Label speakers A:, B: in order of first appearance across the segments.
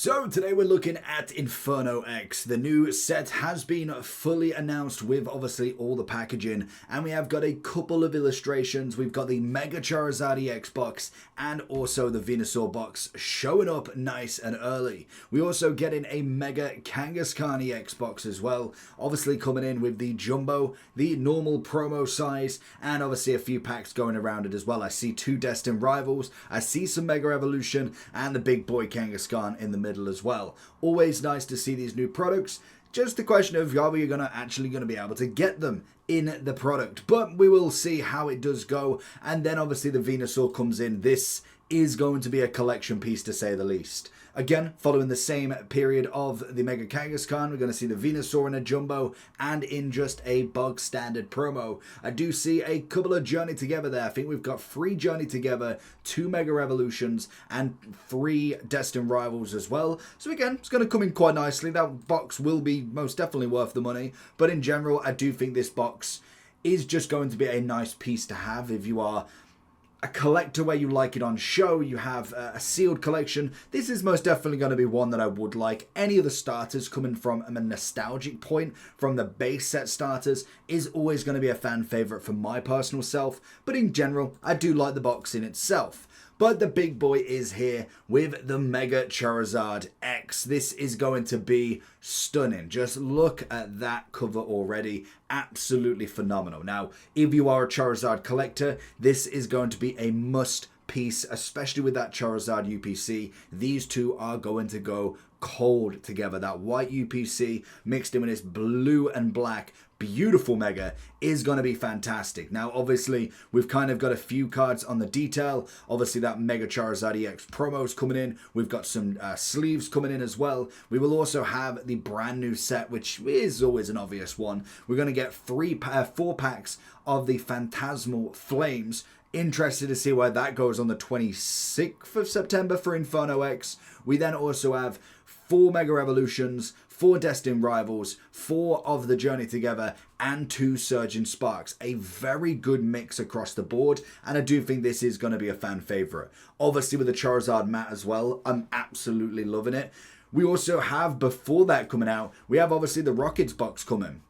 A: So today we're looking at Inferno X. The new set has been fully announced with obviously all the packaging, and we have got a couple of illustrations. We've got the Mega Charizard EX box and also the Venusaur box showing up nice and early. We also getting a Mega Kangaskhan EX box as well, obviously coming in with the Jumbo, the normal promo size, and obviously a few packs going around it as well. I see two Destined Rivals, I see some Mega Evolution, and the big boy Kangaskhan in the middle as well. Always nice to see these new products. Just the question of are we actually going to be able to get them in the product, but we will see how it does go. And then obviously the Venusaur comes in. This is going to be a collection piece to say the least. Again, following the same period of the Mega Kangaskhan, we're going to see the Venusaur in a Jumbo and in just a bog standard promo. I do see a couple of Journey Together there. I think we've got 3 Journey Together, 2 Mega Revolutions, and 3 Destined Rivals as well. So again, it's going to come in quite nicely. That box will be most definitely worth the money. But in general, I do think this box is just going to be a nice piece to have if you are a collector where you like it on show, you have a sealed collection. This is most definitely going to be one that I would like. Any of the starters coming from a nostalgic point, from the base set starters, is always going to be a fan favorite for my personal self. But in general, I do like the box in itself. But the big boy is here with the Mega Charizard X. This is going to be stunning. Just look at that cover already. Absolutely phenomenal. Now, if you are a Charizard collector, this is going to be a must piece, especially with that Charizard UPC. These two are going to go cold together. That white UPC mixed in with this blue and black beautiful Mega is going to be fantastic. Now obviously we've kind of got a few cards on the detail. Obviously that Mega Charizard EX promos coming in. We've got some sleeves coming in as well. We will also have the brand new set, which is always an obvious one. We're going to get 4 packs of the Phantasmal Flames. Interested to see where that goes on the 26th of September for Inferno X. We then also have 4 Mega Evolutions, 4 Destined Rivals, 4 of the Journey Together, and 2 Surging Sparks. A very good mix across the board, and I do think this is going to be a fan favorite. Obviously with the Charizard mat as well, I'm absolutely loving it. We also have, before that coming out, we have obviously the Rockets box coming.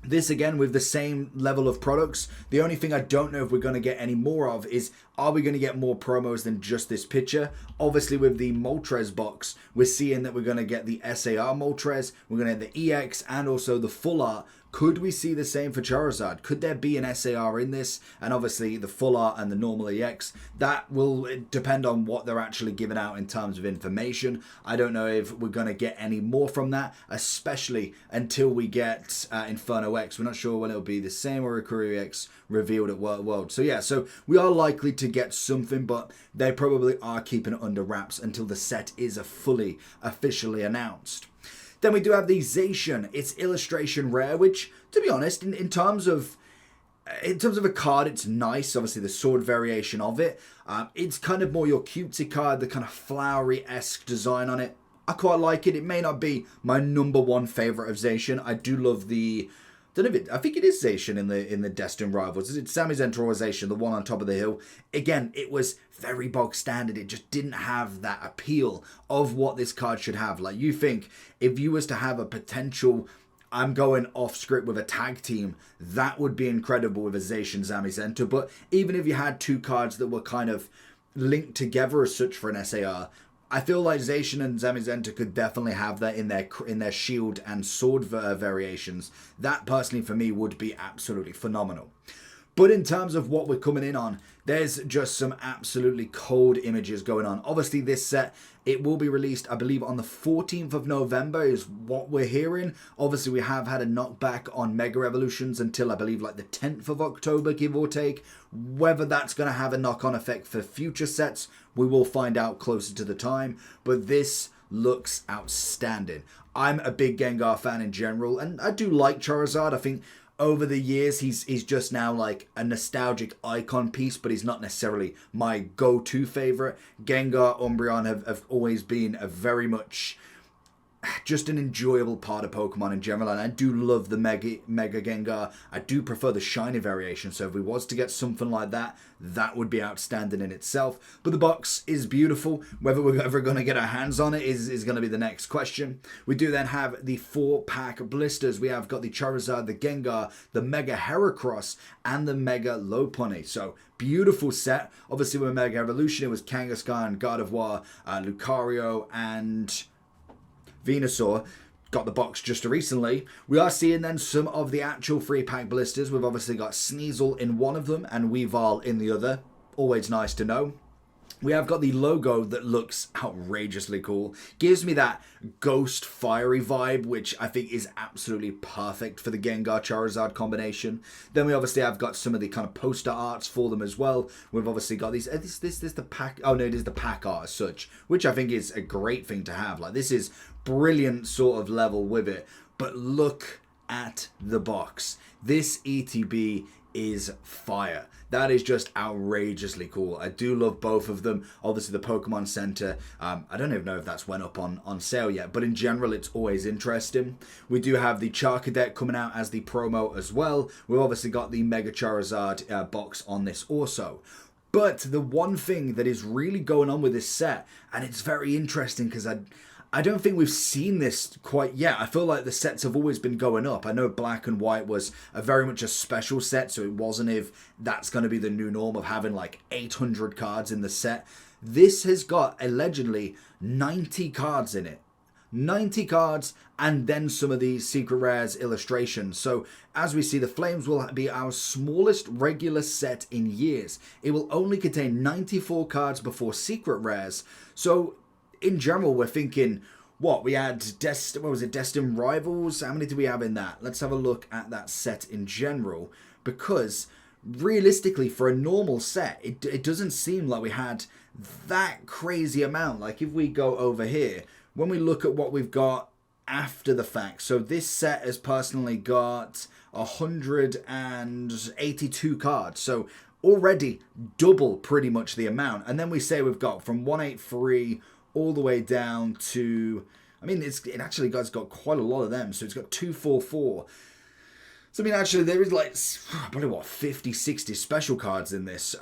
A: This again with the same level of products. The only thing I don't know if we're going to get any more of is, are we going to get more promos than just this picture? Obviously with the Moltres box, we're seeing that we're going to get the SAR Moltres, we're going to get the EX and also the full art. Could we see the same for Charizard? Could there be an SAR in this? And obviously the full art and the normal EX. That will depend on what they're actually giving out in terms of information. I don't know if we're going to get any more from that, especially until we get Inferno X. We're not sure when it'll be the same or Recurry X revealed at World. So yeah, so we are likely to get something, but they probably are keeping it under wraps until the set is fully officially announced. Then we do have the Zacian. It's illustration rare, which, to be honest, in terms of a card, it's nice. Obviously, the sword variation of it. It's kind of more your cutesy card, the kind of flowery-esque design on it. I quite like it. It may not be my #1 favorite of Zacian. I do love the... I think it is Zacian in the Destined Rivals. Is it Zamazenta or Zacian, the one on top of the hill? Again, it was very bog standard. It just didn't have that appeal of what this card should have. Like, you think if you was to have a potential, I'm going off script with a tag team, that would be incredible with a Zacian Zamazenta. But even if you had 2 cards that were kind of linked together as such for an SAR, I feel like Zacian and Zamazenta could definitely have that in their shield and sword variations. That personally for me would be absolutely phenomenal. But in terms of what we're coming in on, there's just some absolutely cold images going on. Obviously this set, it will be released, I believe, on the 14th of November is what we're hearing. Obviously we have had a knockback on Mega Evolutions until I believe like the 10th of October, give or take. Whether that's going to have a knock-on effect for future sets, we will find out closer to the time. But this looks outstanding. I'm a big Gengar fan in general, and I do like Charizard. I think over the years, he's just now like a nostalgic icon piece, but he's not necessarily my go-to favorite. Gengar, Umbreon have always been a very much just an enjoyable part of Pokemon in general, and I do love the Mega Gengar. I do prefer the shiny variation, so if we was to get something like that, that would be outstanding in itself. But the box is beautiful. Whether we're ever going to get our hands on it is going to be the next question. We do then have the 4-pack blisters. We have got the Charizard, the Gengar, the Mega Heracross, and the Mega Lopunny. So beautiful set. Obviously with Mega Evolution, it was Kangaskhan, Gardevoir, Lucario, and Venusaur. Got the box just recently. We are seeing then some of the actual 3-pack blisters. We've obviously got Sneasel in one of them and Weavile in the other. Always nice to know. We have got the logo that looks outrageously cool. Gives me that ghost fiery vibe, which I think is absolutely perfect for the Gengar Charizard combination. Then we obviously have got some of the kind of poster arts for them as well. We've obviously got these. This the pack. Oh no, it is the pack art as such, which I think is a great thing to have. Like, this is brilliant sort of level with it. But look at the box. This ETB is fire. That is just outrageously cool. I do love both of them. Obviously the Pokemon Center, I don't even know if that's went up on sale yet, but in general it's always interesting. We do have the Charcadet coming out as the promo as well. We've obviously got the Mega Charizard box on this also. But the one thing that is really going on with this set, and it's very interesting because I don't think we've seen this quite yet. I feel like the sets have always been going up. I know Black and White was very much a special set, so it wasn't if that's going to be the new norm of having like 800 cards in the set. This has got allegedly 90 cards in it. 90 cards and then some of these secret rares illustrations. So as we see, the Flames will be our smallest regular set in years. It will only contain 94 cards before secret rares. So in general, we're thinking, what, we had Destined Rivals? How many do we have in that? Let's have a look at that set in general, because realistically, for a normal set, it doesn't seem like we had that crazy amount. Like, if we go over here, when we look at what we've got after the fact, so this set has personally got 182 cards, so already double pretty much the amount. And then we say we've got from 183 all the way down to, I mean, it actually got quite a lot of them. So it's got 244. So I mean, actually there is like probably what, 50, 60 special cards in this.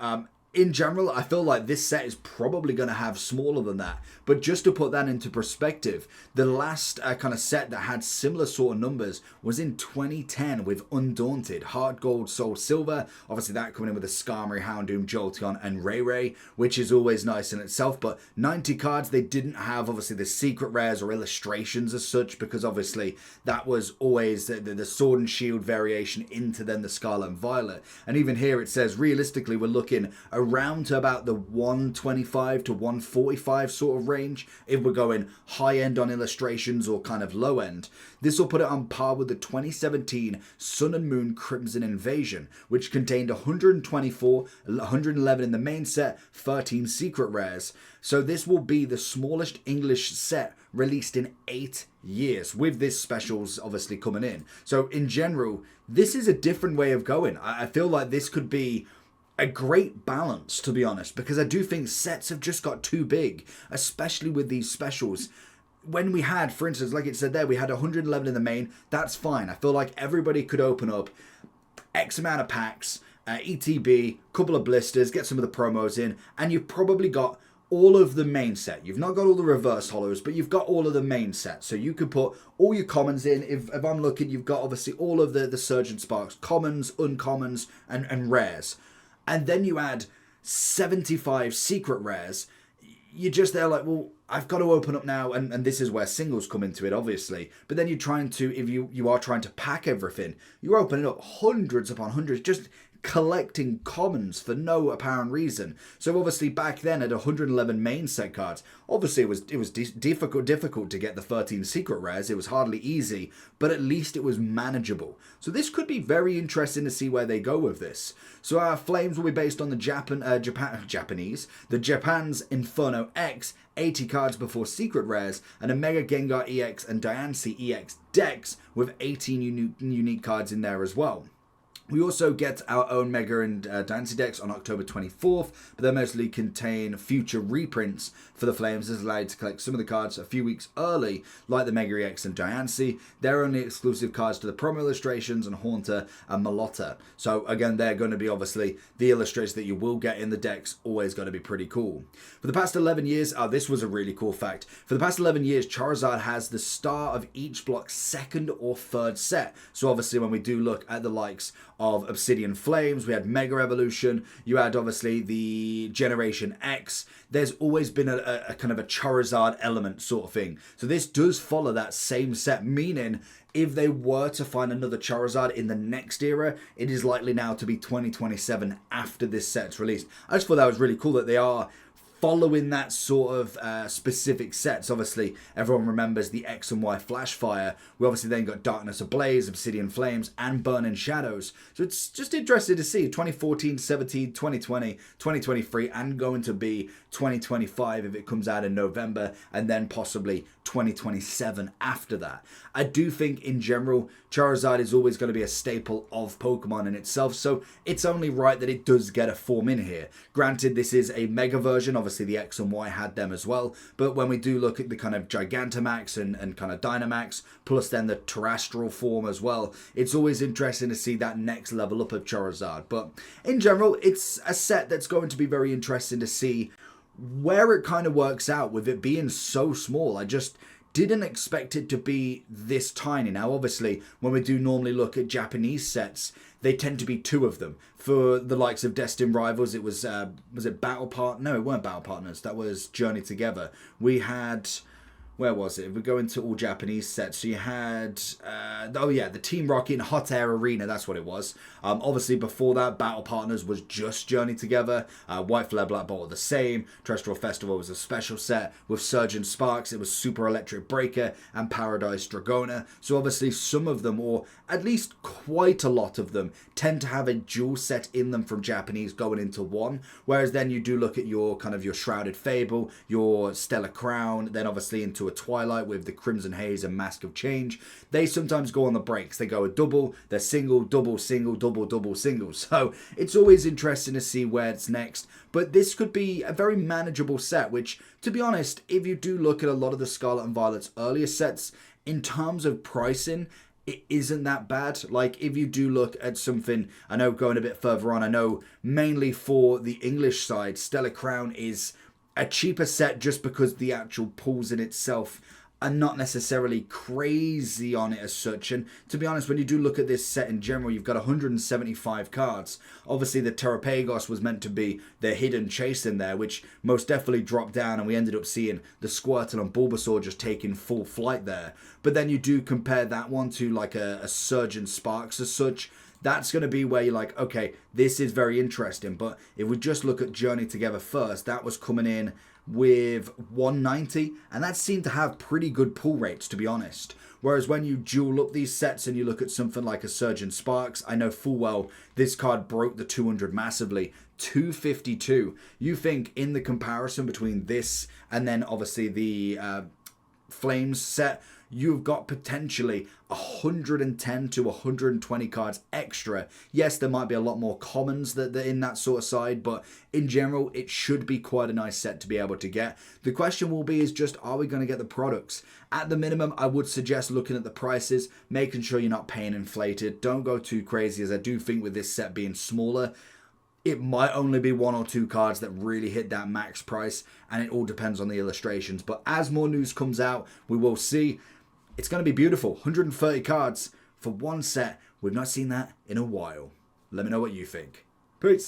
A: In general, I feel like this set is probably going to have smaller than that. But just to put that into perspective, the last kind of set that had similar sort of numbers was in 2010 with Undaunted, Heart Gold, Soul Silver. Obviously that coming in with a Skarmory, Houndoom, Jolteon and Ray, which is always nice in itself. But 90 cards, they didn't have obviously the secret rares or illustrations as such, because obviously that was always the Sword and Shield variation into then the Scarlet and Violet. And even here it says realistically we're looking around to about the 125 to 145 sort of range if we're going high end on illustrations or kind of low end. This will put it on par with the 2017 Sun and Moon Crimson Invasion, which contained 124, 111 in the main set, 13 secret rares. So this will be the smallest English set released in 8 years, with this specials obviously coming in. So in general, this is a different way of going. I feel like this could be a great balance, to be honest, because I do think sets have just got too big, especially with these specials. When we had, for instance, like it said there, we had 111 in the main, that's fine. I feel like everybody could open up X amount of packs, ETB, couple of blisters, get some of the promos in, and you've probably got all of the main set. You've not got all the reverse hollows, but you've got all of the main set. So you could put all your commons in. If I'm looking, you've got obviously all of the Surge and Sparks, commons, uncommons, and rares. And then you add 75 secret rares. You're just there like, well, I've got to open up now, and this is where singles come into it, obviously. But then you're trying to, if you are trying to pack everything, you're opening up hundreds upon hundreds, just collecting commons for no apparent reason. So obviously back then at 111 main set cards, obviously it was difficult to get the 13 secret rares. It was hardly easy, but at least it was manageable. So this could be very interesting to see where they go with this. So our Flames will be based on the Japan's Inferno X, 80 cards before secret rares, and a Mega Gengar EX and Diancie EX decks with 18 unique cards in there as well. We also get our own Mega and Dynasty decks on October 24th, but they mostly contain future reprints for the Flames. This allows you to collect some of the cards a few weeks early, like the Mega EX and Dynasty. They're only exclusive cards to the promo illustrations and Haunter and Malotta. So again, they're going to be obviously the illustrations that you will get in the decks, always going to be pretty cool. For the past 11 years, this was a really cool fact. For the past 11 years, Charizard has the star of each block's second or third set. So obviously when we do look at the likes of Obsidian Flames, we had Mega Evolution, you had obviously the Generation X, there's always been a kind of a Charizard element sort of thing. So this does follow that same set, meaning if they were to find another Charizard in the next era, it is likely now to be 2027 after this set's released. I just thought that was really cool that they are following that sort of specific sets. Obviously, everyone remembers the X and Y Flash Fire. We obviously then got Darkness Ablaze, Obsidian Flames, and Burning Shadows. So it's just interesting to see 2014, 17, 2020, 2023, and going to be 2025 if it comes out in November, and then possibly 2027 after that. I do think in general, Charizard is always going to be a staple of Pokemon in itself, so it's only right that it does get a form in here. Granted, this is a Mega version, obviously the X and Y had them as well, but when we do look at the kind of Gigantamax and kind of Dynamax, plus then the Terrestrial form as well, it's always interesting to see that next level up of Charizard. But in general, it's a set that's going to be very interesting to see where it kind of works out with it being so small. I just didn't expect it to be this tiny. Now, obviously, when we do normally look at Japanese sets, they tend to be two of them. For the likes of Destined Rivals, it was it Battle Partner? No, it weren't Battle Partners. That was Journey Together. We had... Where was it? If we go into all Japanese sets, so you had, the Team Rocket and Hot Air Arena, that's what it was. Obviously, before that, Battle Partners was just Journey Together. White Flare, Black Bolt were the same. Terrestrial Festival was a special set. With Surgeon Sparks, it was Super Electric Breaker and Paradise Dragona. So obviously, some of them, or at least quite a lot of them, tend to have a dual set in them from Japanese going into one. Whereas then you do look at your kind of your Shrouded Fable, your Stellar Crown, then obviously into a Twilight with the Crimson Haze and Mask of Change. They sometimes go on the breaks. They go a double, they're single, double, single, double, double, single. So it's always interesting to see where it's next. But this could be a very manageable set, which, to be honest, if you do look at a lot of the Scarlet and Violet's earlier sets, in terms of pricing, it isn't that bad. Like, if you do look at something, I know going a bit further on, I know mainly for the English side, Stellar Crown is a cheaper set just because the actual pulls in itself are not necessarily crazy on it as such. And to be honest, when you do look at this set in general, you've got 175 cards. Obviously, the Terrapagos was meant to be the hidden chase in there, which most definitely dropped down, and we ended up seeing the Squirtle and Bulbasaur just taking full flight there. But then you do compare that one to like a Surgeon Sparks as such. That's going to be where you're like, okay, this is very interesting. But if we just look at Journey Together first, that was coming in with 190, and that seemed to have pretty good pull rates, to be honest. Whereas when you dual up these sets and you look at something like a Surgeon Sparks, I know full well this card broke the 200 massively. 252. You think in the comparison between this and then obviously the Flames set, you've got potentially 110 to 120 cards extra. Yes, there might be a lot more commons that are in that sort of side, but in general, it should be quite a nice set to be able to get. The question will be is just, are we going to get the products? At the minimum, I would suggest looking at the prices, making sure you're not paying inflated. Don't go too crazy, as I do think with this set being smaller, it might only be one or two cards that really hit that max price, and it all depends on the illustrations. But as more news comes out, we will see. It's going to be beautiful. 130 cards for one set. We've not seen that in a while. Let me know what you think. Peace.